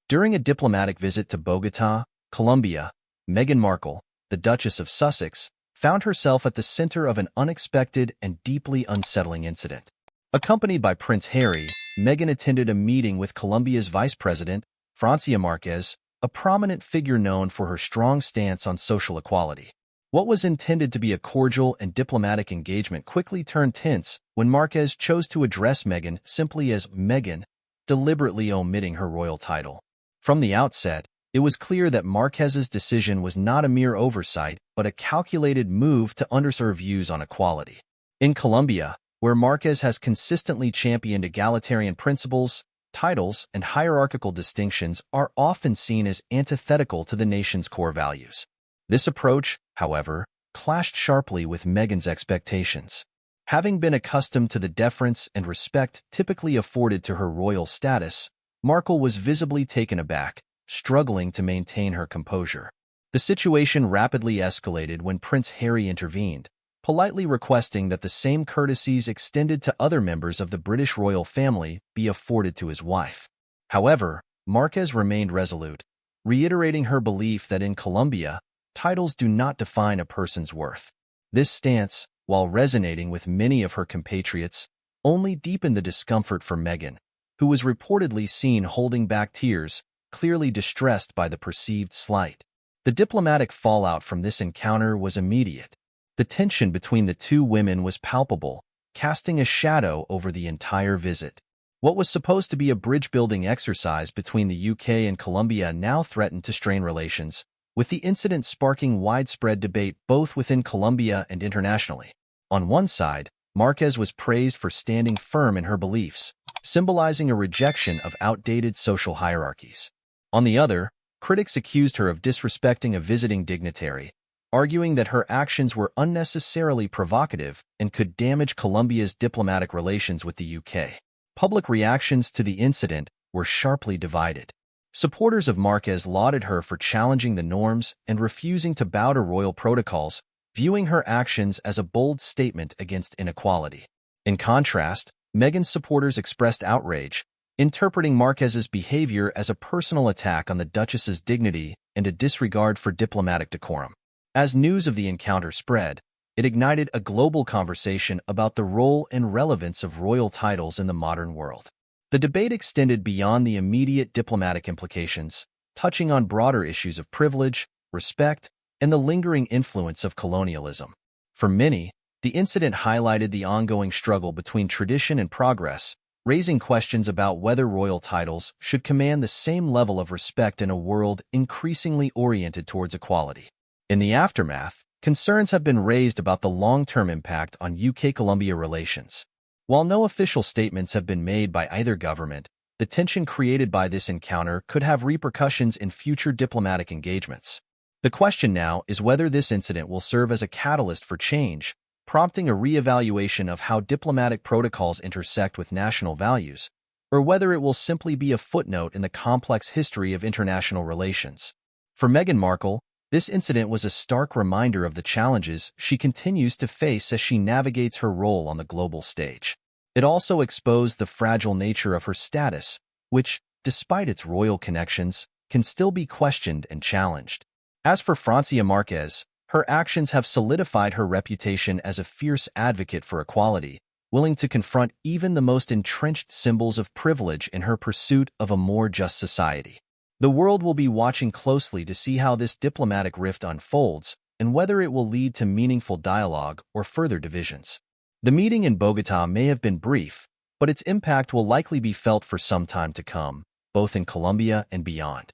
During a diplomatic visit to Bogotá, Colombia, Meghan Markle, the Duchess of Sussex, found herself at the center of an unexpected and deeply unsettling incident. Accompanied by Prince Harry, Meghan attended a meeting with Colombia's Vice President, Francia Márquez, a prominent figure known for her strong stance on social equality. What was intended to be a cordial and diplomatic engagement quickly turned tense when Márquez chose to address Meghan simply as Meghan, deliberately omitting her royal title. From the outset, it was clear that Márquez's decision was not a mere oversight, but a calculated move to underscore views on equality. In Colombia, where Márquez has consistently championed egalitarian principles, titles and hierarchical distinctions are often seen as antithetical to the nation's core values. This approach, however, clashed sharply with Meghan's expectations. Having been accustomed to the deference and respect typically afforded to her royal status, Markle was visibly taken aback, struggling to maintain her composure. The situation rapidly escalated when Prince Harry intervened, politely requesting that the same courtesies extended to other members of the British royal family be afforded to his wife. However, Márquez remained resolute, reiterating her belief that in Colombia, titles do not define a person's worth. This stance, while resonating with many of her compatriots, only deepened the discomfort for Meghan, who was reportedly seen holding back tears, clearly distressed by the perceived slight. The diplomatic fallout from this encounter was immediate. The tension between the two women was palpable, casting a shadow over the entire visit. What was supposed to be a bridge-building exercise between the UK and Colombia now threatened to strain relations, with the incident sparking widespread debate both within Colombia and internationally. On one side, Márquez was praised for standing firm in her beliefs, symbolizing a rejection of outdated social hierarchies. On the other, critics accused her of disrespecting a visiting dignitary, arguing that her actions were unnecessarily provocative and could damage Colombia's diplomatic relations with the UK. Public reactions to the incident were sharply divided. Supporters of Márquez lauded her for challenging the norms and refusing to bow to royal protocols, viewing her actions as a bold statement against inequality. In contrast, Meghan's supporters expressed outrage, interpreting Márquez's behavior as a personal attack on the Duchess's dignity and a disregard for diplomatic decorum. As news of the encounter spread, it ignited a global conversation about the role and relevance of royal titles in the modern world. The debate extended beyond the immediate diplomatic implications, touching on broader issues of privilege, respect, and the lingering influence of colonialism. For many, the incident highlighted the ongoing struggle between tradition and progress, raising questions about whether royal titles should command the same level of respect in a world increasingly oriented towards equality. In the aftermath, concerns have been raised about the long-term impact on UK-Colombia relations. While no official statements have been made by either government, the tension created by this encounter could have repercussions in future diplomatic engagements. The question now is whether this incident will serve as a catalyst for change, prompting a re-evaluation of how diplomatic protocols intersect with national values, or whether it will simply be a footnote in the complex history of international relations. For Meghan Markle, this incident was a stark reminder of the challenges she continues to face as she navigates her role on the global stage. It also exposed the fragile nature of her status, which, despite its royal connections, can still be questioned and challenged. As for Francia Márquez, her actions have solidified her reputation as a fierce advocate for equality, willing to confront even the most entrenched symbols of privilege in her pursuit of a more just society. The world will be watching closely to see how this diplomatic rift unfolds and whether it will lead to meaningful dialogue or further divisions. The meeting in Bogotá may have been brief, but its impact will likely be felt for some time to come, both in Colombia and beyond.